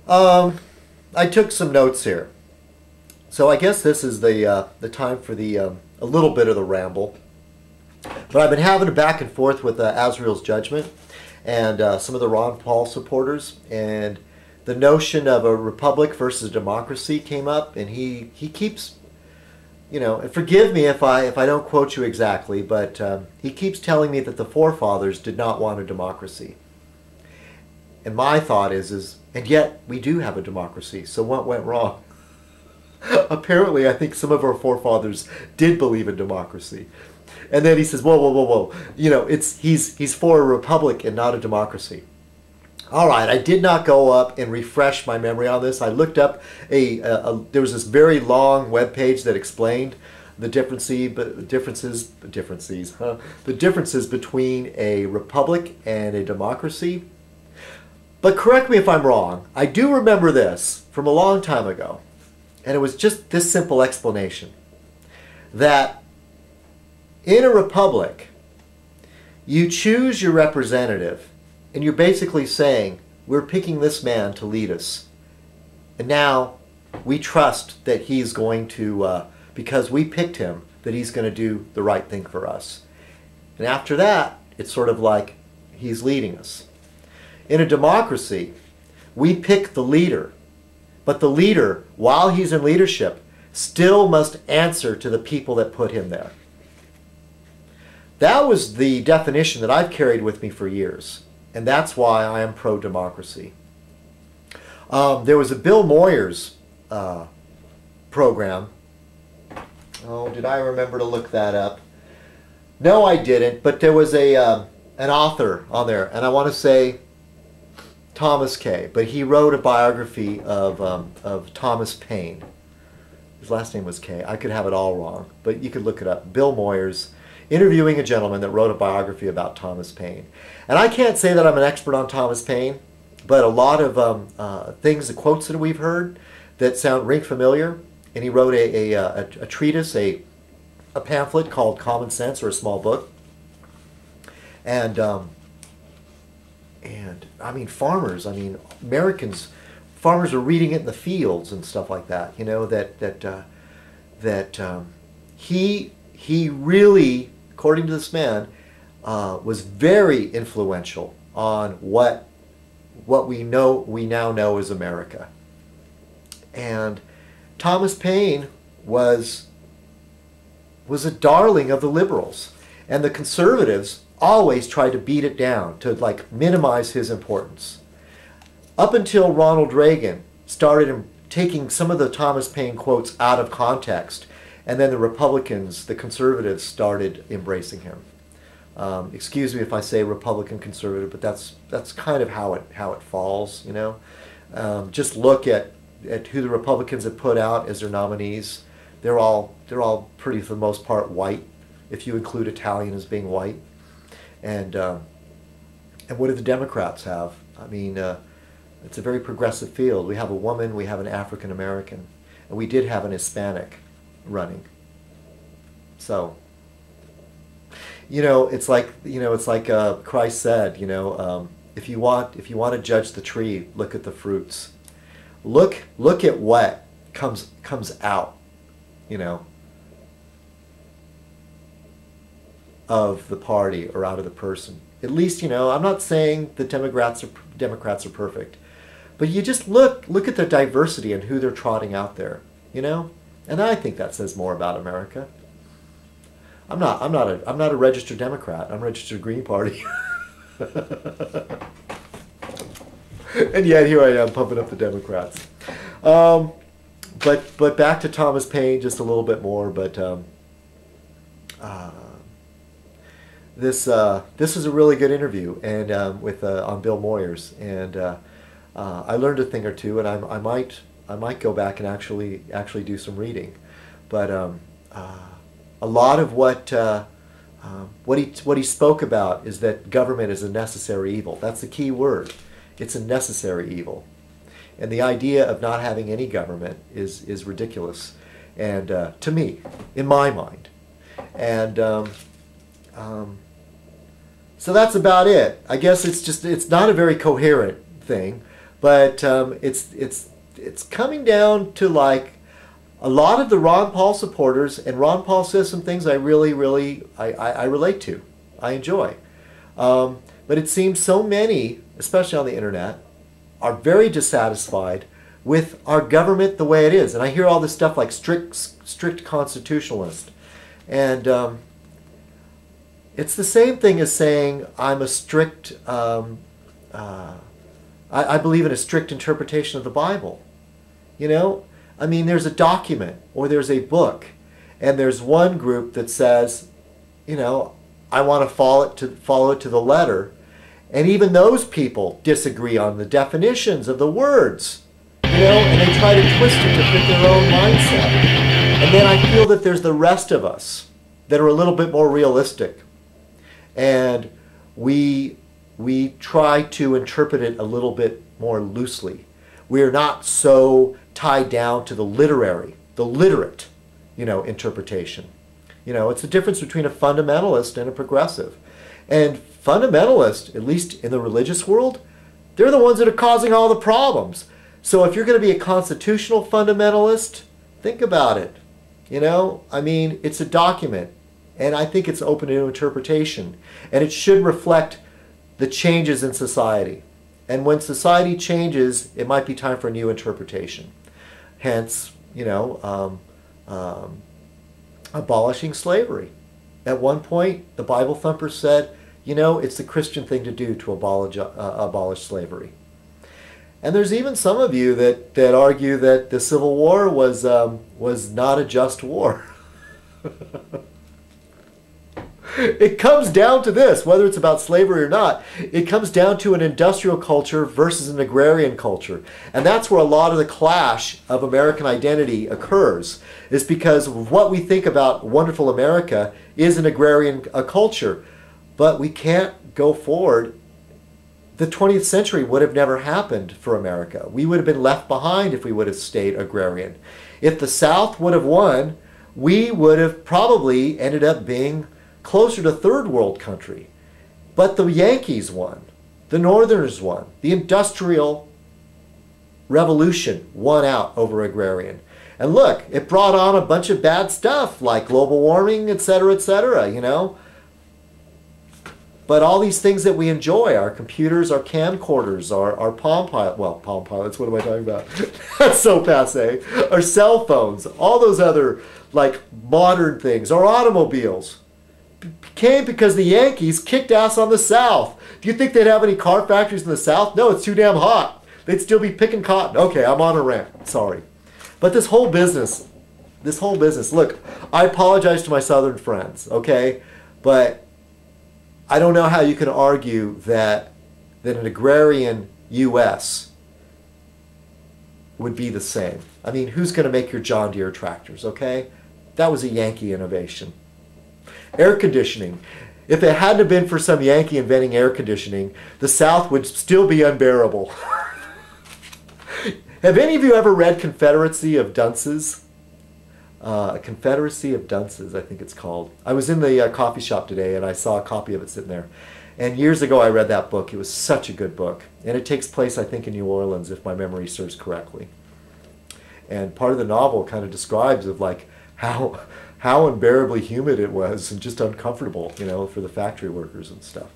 I took some notes here. So I guess this is the time for a little bit of the ramble. But I've been having a back and forth with Azrael's Judgment and some of the Ron Paul supporters, and the notion of a republic versus a democracy came up, and he keeps, and forgive me if I don't quote you exactly, but he keeps telling me that the forefathers did not want a democracy. And my thought is, and yet we do have a democracy, so what went wrong? Apparently, I think some of our forefathers did believe in democracy. And then he says, whoa, whoa, whoa, whoa. He's for a republic and not a democracy. All right, I did not go up and refresh my memory on this. I looked up there was this very long web page that explained the differences between a republic and a democracy. But correct me if I'm wrong. I do remember this from a long time ago, and it was just this simple explanation, that in a republic, you choose your representative, and you're basically saying, we're picking this man to lead us. And now we trust that he's going to, because we picked him, that he's going to do the right thing for us. And after that, it's sort of like he's leading us. In a democracy, we pick the leader, but the leader, while he's in leadership, still must answer to the people that put him there. That was the definition that I've carried with me for years, and that's why I am pro-democracy. There was a Bill Moyers program. Oh, did I remember to look that up? No, I didn't, but there was an author on there, and I want to say Thomas K., but he wrote a biography of Thomas Paine. His last name was K. I could have it all wrong, but you could look it up. Bill Moyers, interviewing a gentleman that wrote a biography about Thomas Paine. And I can't say that I'm an expert on Thomas Paine, but a lot of things, the quotes that we've heard that ring familiar. And he wrote a treatise, a pamphlet called Common Sense, or a small book. And I mean, Americans, farmers are reading it in the fields and stuff like that. He really, according to this man, was very influential on what we now know as America. And Thomas Paine was a darling of the liberals, and the conservatives always tried to beat it down, to minimize his importance. Up until Ronald Reagan started taking some of the Thomas Paine quotes out of context, and then the Republicans, the conservatives, started embracing him. Excuse me if I say Republican conservative, but that's kind of how it falls. Just look at who the Republicans have put out as their nominees. They're all pretty, for the most part, white, if you include Italian as being white. And what do the Democrats have? I mean, it's a very progressive field. We have a woman, we have an African American, and we did have an Hispanic running. So, it's like Christ said, if you want to judge the tree, look at the fruits. Look at what comes out, of the party or out of the person. At least, I'm not saying the Democrats are perfect, but you just look at the diversity and who they're trotting out there, and I think that says more about America. I'm not a registered Democrat. I'm registered Green Party. And yet here I am pumping up the Democrats. But back to Thomas Paine just a little bit more. But this is a really good interview, and on Bill Moyers, and I learned a thing or two, and I might go back and actually do some reading. But a lot of what he spoke about is that government is a necessary evil. That's the key word. It's a necessary evil. And the idea of not having any government is ridiculous, and to me, in my mind. And so that's about it. I guess it's not a very coherent thing, But it's coming down to like a lot of the Ron Paul supporters, and Ron Paul says some things I really I relate to, I enjoy. But it seems so many, especially on the internet, are very dissatisfied with our government the way it is. And I hear all this stuff like strict constitutionalist. And it's the same thing as saying I'm a strict, I believe in a strict interpretation of the Bible. You know? I mean, there's a document or there's a book, and there's one group that says, you know, I want to follow it to the letter. And even those people disagree on the definitions of the words, you know, and they try to twist it to fit their own mindset. And then I feel that there's the rest of us that are a little bit more realistic. And we try to interpret it a little bit more loosely. We're not so tied down to the literate, you know, interpretation. You know, it's the difference between a fundamentalist and a progressive. And fundamentalists, at least in the religious world, they're the ones that are causing all the problems. So if you're going to be a constitutional fundamentalist, think about it. You know, I mean, it's a document, and I think it's open to interpretation. And it should reflect the changes in society. And when society changes, it might be time for a new interpretation. Hence, you know, abolishing slavery. At one point, the Bible thumpers said, you know, it's the Christian thing to do to abolish slavery. And there's even some of you that argue that the Civil War was not a just war. It comes down to this, whether it's about slavery or not, it comes down to an industrial culture versus an agrarian culture. And that's where a lot of the clash of American identity occurs, is because what we think about wonderful America is an agrarian culture. But we can't go forward. The 20th century would have never happened for America. We would have been left behind if we would have stayed agrarian. If the South would have won, we would have probably ended up being closer to third world country. But the Yankees won. The Northerners won. The Industrial Revolution won out over agrarian. And look, it brought on a bunch of bad stuff like global warming, etc., you know. But all these things that we enjoy, our computers, our camcorders, our Palm Pilots, what am I talking about? That's so passe. Our cell phones, all those other like modern things, our automobiles, came because the Yankees kicked ass on the South. Do you think they'd have any car factories in the South? No, it's too damn hot. They'd still be picking cotton. Okay, I'm on a rant. Sorry. But this whole business, look, I apologize to my Southern friends, okay? But I don't know how you can argue that an agrarian U.S. would be the same. I mean, who's going to make your John Deere tractors, okay? That was a Yankee innovation. Air conditioning. If it hadn't have been for some Yankee inventing air conditioning, the South would still be unbearable. Have any of you ever read Confederacy of Dunces? Confederacy of Dunces, I think it's called. I was in the coffee shop today and I saw a copy of it sitting there. And years ago I read that book. It was such a good book. And it takes place, I think, in New Orleans, if my memory serves correctly. And part of the novel kind of describes of like how unbearably humid it was and just uncomfortable, you know, for the factory workers and stuff.